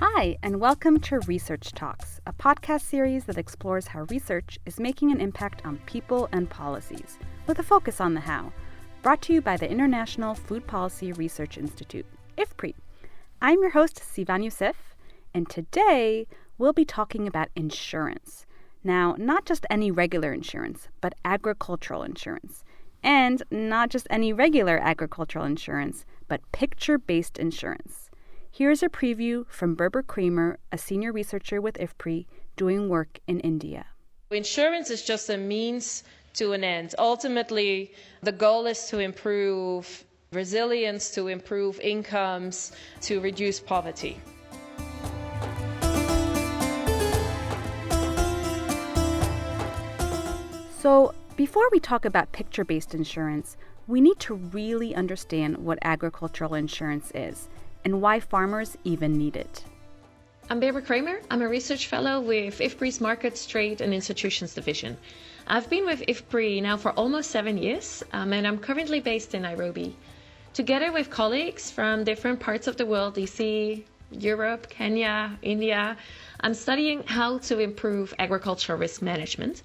Hi, and welcome to Research Talks, a podcast series that explores how research is making an impact on people and policies, with a focus on the how. Brought to you by the International Food Policy Research Institute, IFPRI. I'm your host, Sivan Yosef, and today we'll be talking about insurance. Now, not just any regular insurance, but agricultural insurance. And not just any regular agricultural insurance, but picture-based insurance. Here's a preview from Berber Kramer, a senior researcher with IFPRI, doing work in India. Insurance is just a means to an end. Ultimately, the goal is to improve resilience, to improve incomes, to reduce poverty. So, before we talk about picture-based insurance, we need to really understand what agricultural insurance is and why farmers even need it. I'm Berber Kramer. I'm a research fellow with IFPRI's Markets, Trade and Institutions Division. I've been with IFPRI now for almost 7 years, and I'm currently based in Nairobi. Together with colleagues from different parts of the world, DC, Europe, Kenya, India, I'm studying how to improve agricultural risk management.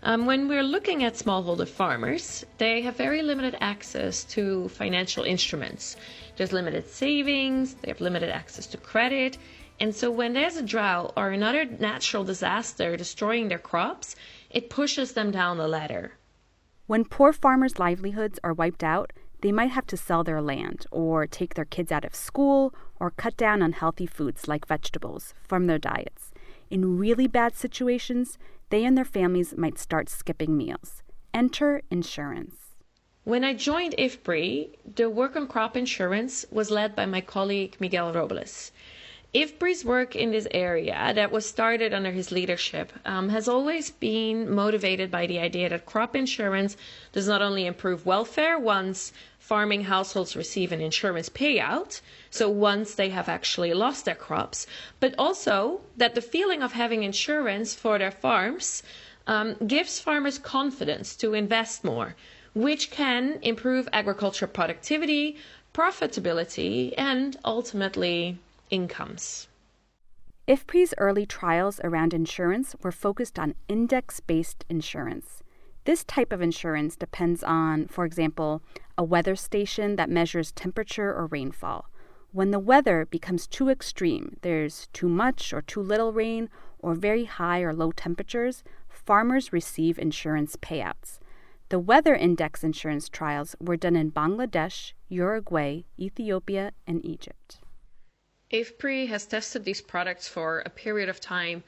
When we're looking at smallholder farmers, they have very limited access to financial instruments. There's limited savings, they have limited access to credit, and so when there's a drought or another natural disaster destroying their crops, it pushes them down the ladder. When poor farmers' livelihoods are wiped out, they might have to sell their land or take their kids out of school or cut down on healthy foods like vegetables from their diets. In really bad situations, they and their families might start skipping meals. Enter insurance. When I joined IFPRI, the work on crop insurance was led by my colleague Miguel Robles. IFPRI's work in this area that was started under his leadership has always been motivated by the idea that crop insurance does not only improve welfare once farming households receive an insurance payout, so once they have actually lost their crops, but also that the feeling of having insurance for their farms gives farmers confidence to invest more, which can improve agriculture productivity, profitability, and ultimately incomes. IFPRI's early trials around insurance were focused on index-based insurance. This type of insurance depends on, for example, a weather station that measures temperature or rainfall. When the weather becomes too extreme, there's too much or too little rain, or very high or low temperatures, farmers receive insurance payouts. The weather index insurance trials were done in Bangladesh, Uruguay, Ethiopia, and Egypt. IFPRI has tested these products for a period of time,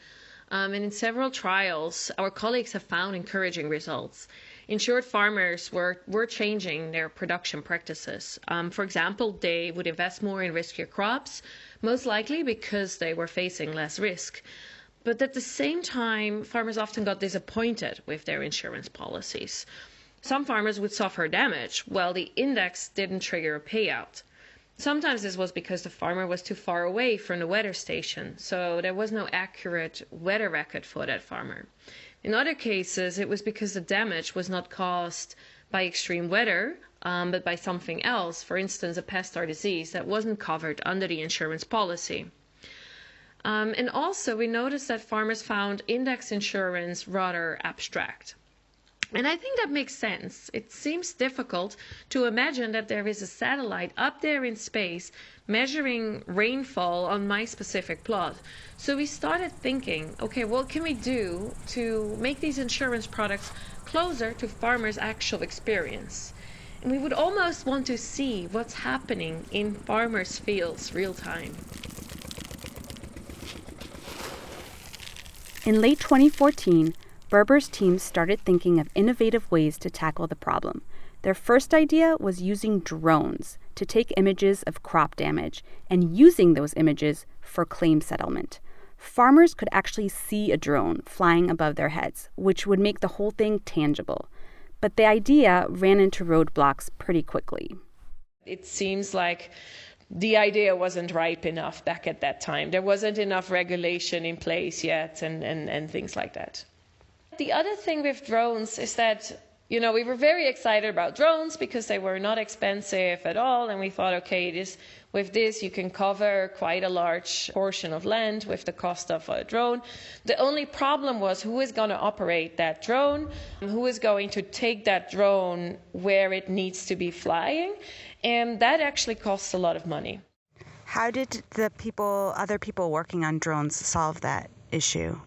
and in several trials, our colleagues have found encouraging results. Insured farmers were changing their production practices. For example, they would invest more in riskier crops, most likely because they were facing less risk. But at the same time, farmers often got disappointed with their insurance policies. Some farmers would suffer damage, while the index didn't trigger a payout. Sometimes this was because the farmer was too far away from the weather station, so there was no accurate weather record for that farmer. In other cases, it was because the damage was not caused by extreme weather, but by something else, for instance, a pest or disease that wasn't covered under the insurance policy. And also, we noticed that farmers found index insurance rather abstract. And I think that makes sense. It seems difficult to imagine that there is a satellite up there in space measuring rainfall on my specific plot. So we started thinking, okay, what can we do to make these insurance products closer to farmers' actual experience? And we would almost want to see what's happening in farmers' fields real time. In late 2014, Berber's team started thinking of innovative ways to tackle the problem. Their first idea was using drones to take images of crop damage and using those images for claim settlement. Farmers could actually see a drone flying above their heads, which would make the whole thing tangible. But the idea ran into roadblocks pretty quickly. It seems like the idea wasn't ripe enough back at that time. There wasn't enough regulation in place yet and things like that. The other thing with drones is that We were very excited about drones because they were not expensive at all. And we thought, okay, with this, you can cover quite a large portion of land with the cost of a drone. The only problem was who is going to operate that drone, who is going to take that drone where it needs to be flying. And that actually costs a lot of money. How did other people working on drones solve that issue?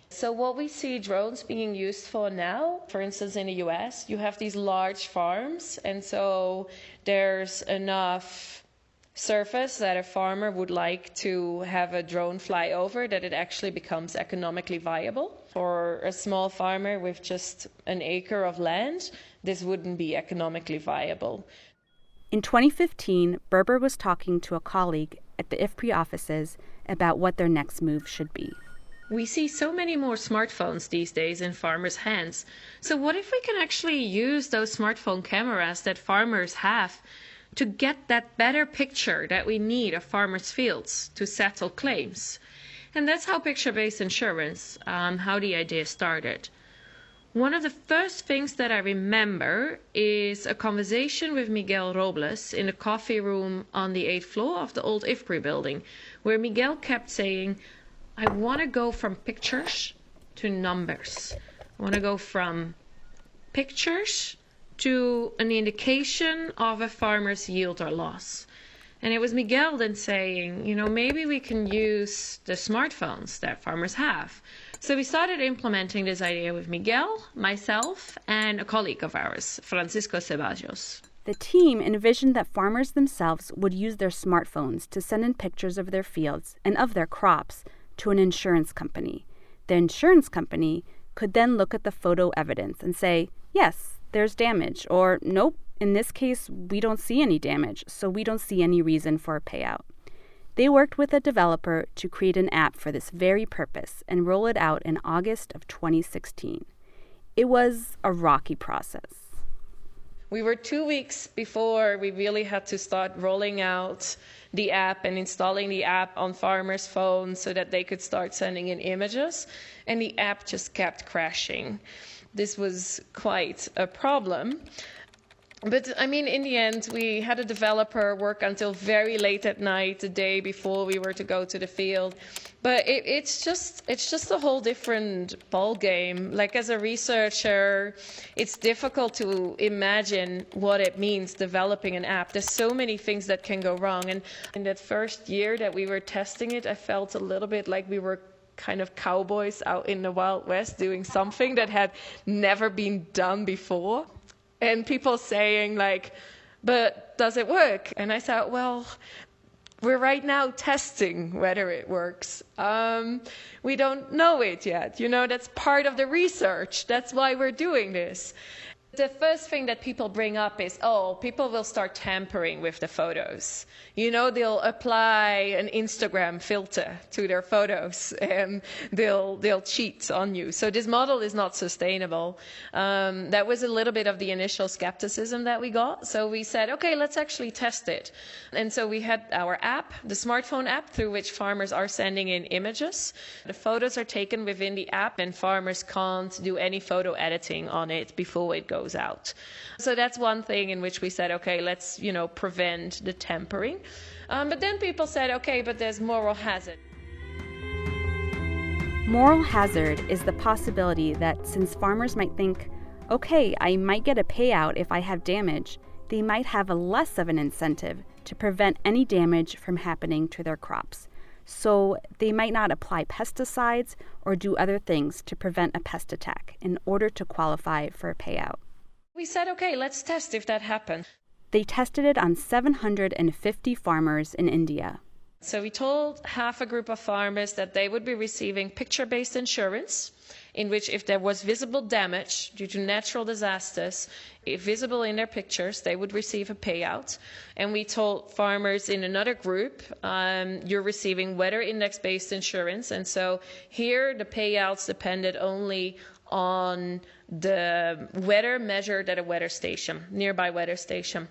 So what we see drones being used for now, for instance, in the US, you have these large farms. And so there's enough surface that a farmer would like to have a drone fly over that it actually becomes economically viable. For a small farmer with just an acre of land, this wouldn't be economically viable. In 2015, Berber was talking to a colleague at the IFPRI offices about what their next move should be. We see so many more smartphones these days in farmers' hands. So what if we can actually use those smartphone cameras that farmers have to get that better picture that we need of farmers' fields to settle claims? And that's how picture-based insurance, how the idea started. One of the first things that I remember is a conversation with Miguel Robles in a coffee room on the 8th floor of the old IFPRI building, where Miguel kept saying, I want to go from pictures to numbers. I want to go from pictures to an indication of a farmer's yield or loss. And it was Miguel then saying, maybe we can use the smartphones that farmers have. So we started implementing this idea with Miguel, myself, and a colleague of ours, Francisco Ceballos. The team envisioned that farmers themselves would use their smartphones to send in pictures of their fields and of their crops to an insurance company. The insurance company could then look at the photo evidence and say, yes, there's damage, or nope, in this case, we don't see any damage, so we don't see any reason for a payout. They worked with a developer to create an app for this very purpose and roll it out in August of 2016. It was a rocky process. We were 2 weeks before we really had to start rolling out the app and installing the app on farmers' phones so that they could start sending in images, and the app just kept crashing. This was quite a problem. But in the end, we had a developer work until very late at night, the day before we were to go to the field. But it's just a whole different ball game. Like, as a researcher, it's difficult to imagine what it means developing an app. There's so many things that can go wrong. And in that first year that we were testing it, I felt a little bit like we were kind of cowboys out in the Wild West doing something that had never been done before. And people saying, but does it work? And I said, well, we're right now testing whether it works. We don't know it yet. That's part of the research. That's why we're doing this. The first thing that people bring up is, people will start tampering with the photos. They'll apply an Instagram filter to their photos and they'll cheat on you. So this model is not sustainable. That was a little bit of the initial skepticism that we got. So we said, okay, let's actually test it. And so we had our app, the smartphone app, through which farmers are sending in images. The photos are taken within the app and farmers can't do any photo editing on it before it goes out. So that's one thing in which we said, okay, let's, prevent the tampering. But then people said, okay, but there's moral hazard. Moral hazard is the possibility that since farmers might think, okay, I might get a payout if I have damage, they might have a less of an incentive to prevent any damage from happening to their crops. So they might not apply pesticides or do other things to prevent a pest attack in order to qualify for a payout. We said, okay, let's test if that happens. They tested it on 750 farmers in India. So we told half a group of farmers that they would be receiving picture-based insurance, in which if there was visible damage due to natural disasters, if visible in their pictures, they would receive a payout. And we told farmers in another group, you're receiving weather index-based insurance. And so here the payouts depended only on the weather measured at a weather station, nearby weather station.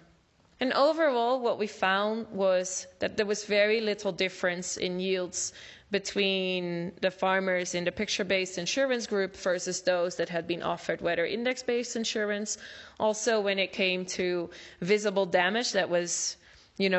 And overall, what we found was that there was very little difference in yields between the farmers in the picture-based insurance group versus those that had been offered weather index-based insurance. Also, when it came to visible damage that was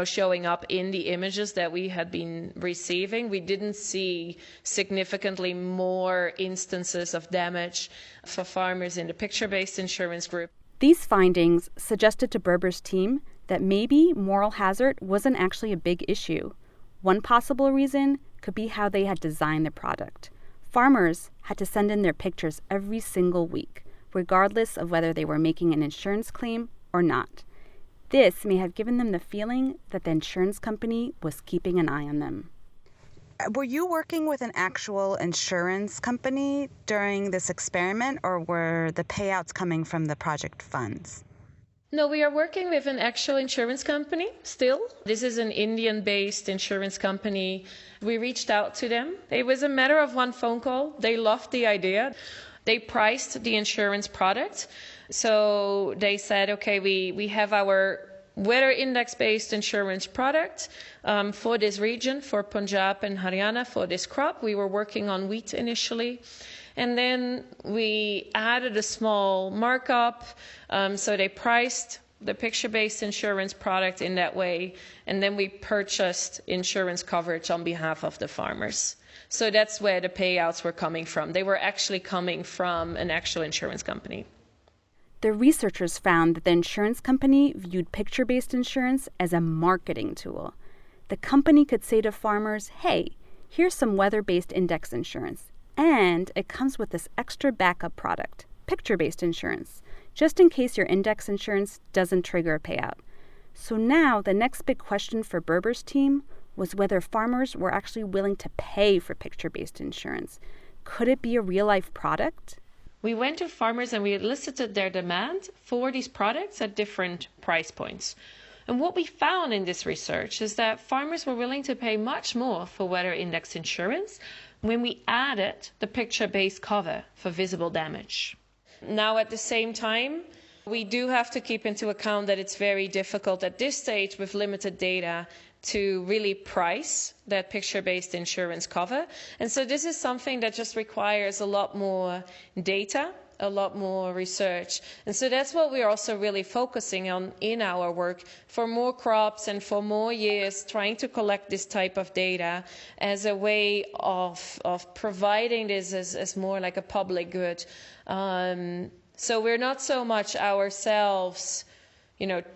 showing up in the images that we had been receiving, we didn't see significantly more instances of damage for farmers in the picture-based insurance group. These findings suggested to Berber's team that maybe moral hazard wasn't actually a big issue. One possible reason could be how they had designed the product. Farmers had to send in their pictures every single week, regardless of whether they were making an insurance claim or not. This may have given them the feeling that the insurance company was keeping an eye on them. Were you working with an actual insurance company during this experiment, or were the payouts coming from the project funds? No, we are working with an actual insurance company still. This is an Indian-based insurance company. We reached out to them. It was a matter of one phone call. They loved the idea. They priced the insurance product. So they said, okay, we have our weather index-based insurance product for this region, for Punjab and Haryana, for this crop. We were working on wheat initially. And then we added a small markup. So they priced the picture-based insurance product in that way. And then we purchased insurance coverage on behalf of the farmers. So that's where the payouts were coming from. They were actually coming from an actual insurance company. The researchers found that the insurance company viewed picture-based insurance as a marketing tool. The company could say to farmers, hey, here's some weather-based index insurance, and it comes with this extra backup product, picture-based insurance, just in case your index insurance doesn't trigger a payout. So now the next big question for Berber's team was whether farmers were actually willing to pay for picture-based insurance. Could it be a real-life product? We went to farmers and we elicited their demand for these products at different price points. And what we found in this research is that farmers were willing to pay much more for weather index insurance when we added the picture-based cover for visible damage. Now, at the same time, we do have to keep into account that it's very difficult at this stage with limited data to really price that picture-based insurance cover. And so this is something that just requires a lot more data, a lot more research. And so that's what we're also really focusing on in our work, for more crops and for more years, trying to collect this type of data as a way of providing this as more like a public good. So we're not so much ourselves,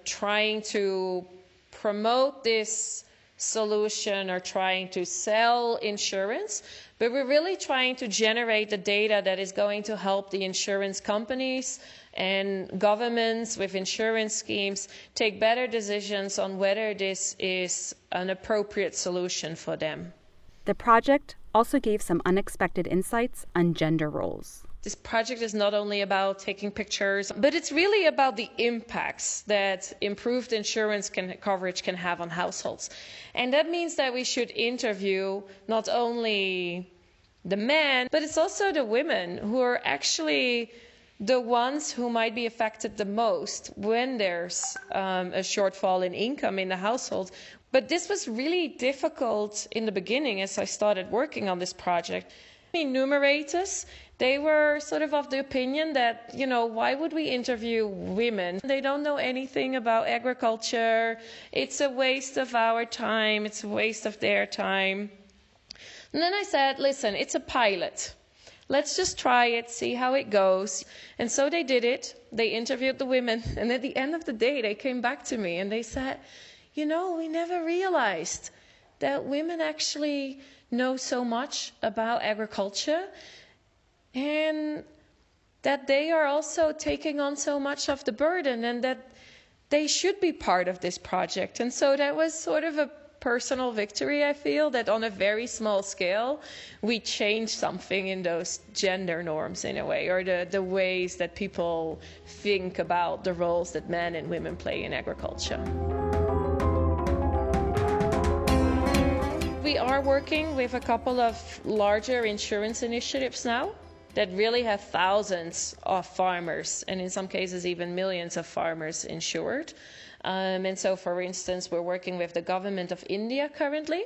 trying to promote this solution or trying to sell insurance, but we're really trying to generate the data that is going to help the insurance companies and governments with insurance schemes take better decisions on whether this is an appropriate solution for them. The project also gave some unexpected insights on gender roles. This project is not only about taking pictures, but it's really about the impacts that improved insurance coverage can have on households. And that means that we should interview not only the men, but it's also the women who are actually the ones who might be affected the most when there's a shortfall in income in the household. But this was really difficult in the beginning as I started working on this project. Enumerators, they were sort of the opinion that, why would we interview women? They don't know anything about agriculture. It's a waste of our time. It's a waste of their time. And then I said, listen, it's a pilot. Let's just try it, see how it goes. And so they did it. They interviewed the women. And at the end of the day, they came back to me and they said, we never realized that women actually know so much about agriculture and that they are also taking on so much of the burden and that they should be part of this project. And so that was sort of a personal victory, I feel, that on a very small scale, we changed something in those gender norms in a way, or the ways that people think about the roles that men and women play in agriculture. We are working with a couple of larger insurance initiatives now that really have thousands of farmers, and in some cases even millions of farmers insured. And so, for instance, we're working with the government of India currently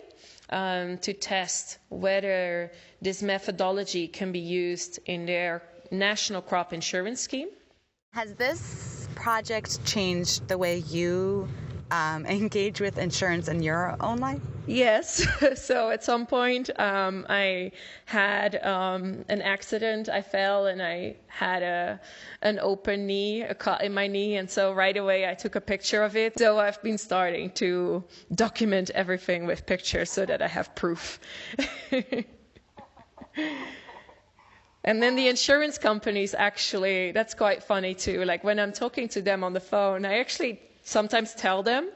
to test whether this methodology can be used in their national crop insurance scheme. Has this project changed the way you engage with insurance in your own life? Yes. So at some point, I had an accident. I fell and I had an open knee, a cut in my knee. And so right away, I took a picture of it. So I've been starting to document everything with pictures so that I have proof. And then the insurance companies actually, that's quite funny too. Like when I'm talking to them on the phone, I actually sometimes tell them,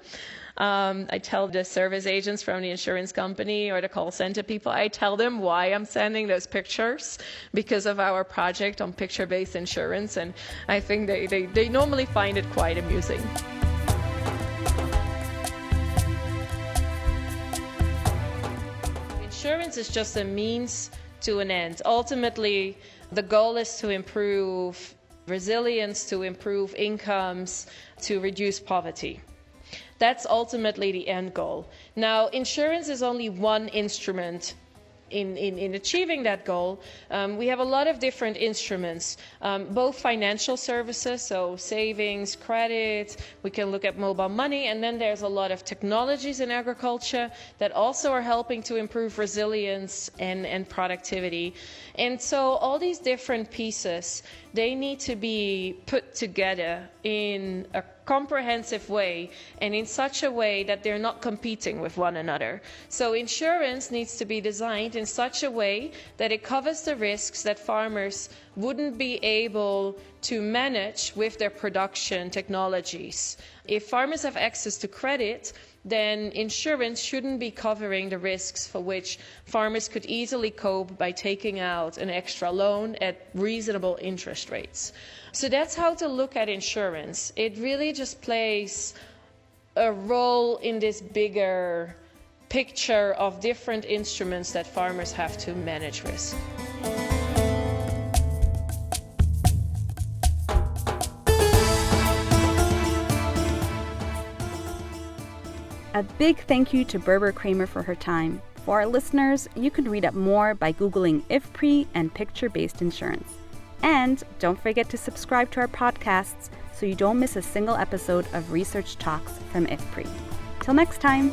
I tell the service agents from the insurance company or the call center people, I tell them why I'm sending those pictures because of our project on picture-based insurance. And I think they normally find it quite amusing. Insurance is just a means to an end. Ultimately, the goal is to improve resilience, to improve incomes, to reduce poverty. That's ultimately the end goal. Now, insurance is only one instrument in achieving that goal. We have a lot of different instruments, both financial services, so savings, credit, we can look at mobile money, and then there's a lot of technologies in agriculture that also are helping to improve resilience and productivity. And so all these different pieces, they need to be put together in a comprehensive way and in such a way that they're not competing with one another. So insurance needs to be designed in such a way that it covers the risks that farmers wouldn't be able to manage with their production technologies. If farmers have access to credit, then insurance shouldn't be covering the risks for which farmers could easily cope by taking out an extra loan at reasonable interest rates. So that's how to look at insurance. It really just plays a role in this bigger picture of different instruments that farmers have to manage risk. A big thank you to Berber Kramer for her time. For our listeners, you can read up more by Googling IFPRI and picture-based insurance. And don't forget to subscribe to our podcasts so you don't miss a single episode of Research Talks from IFPRI. Till next time.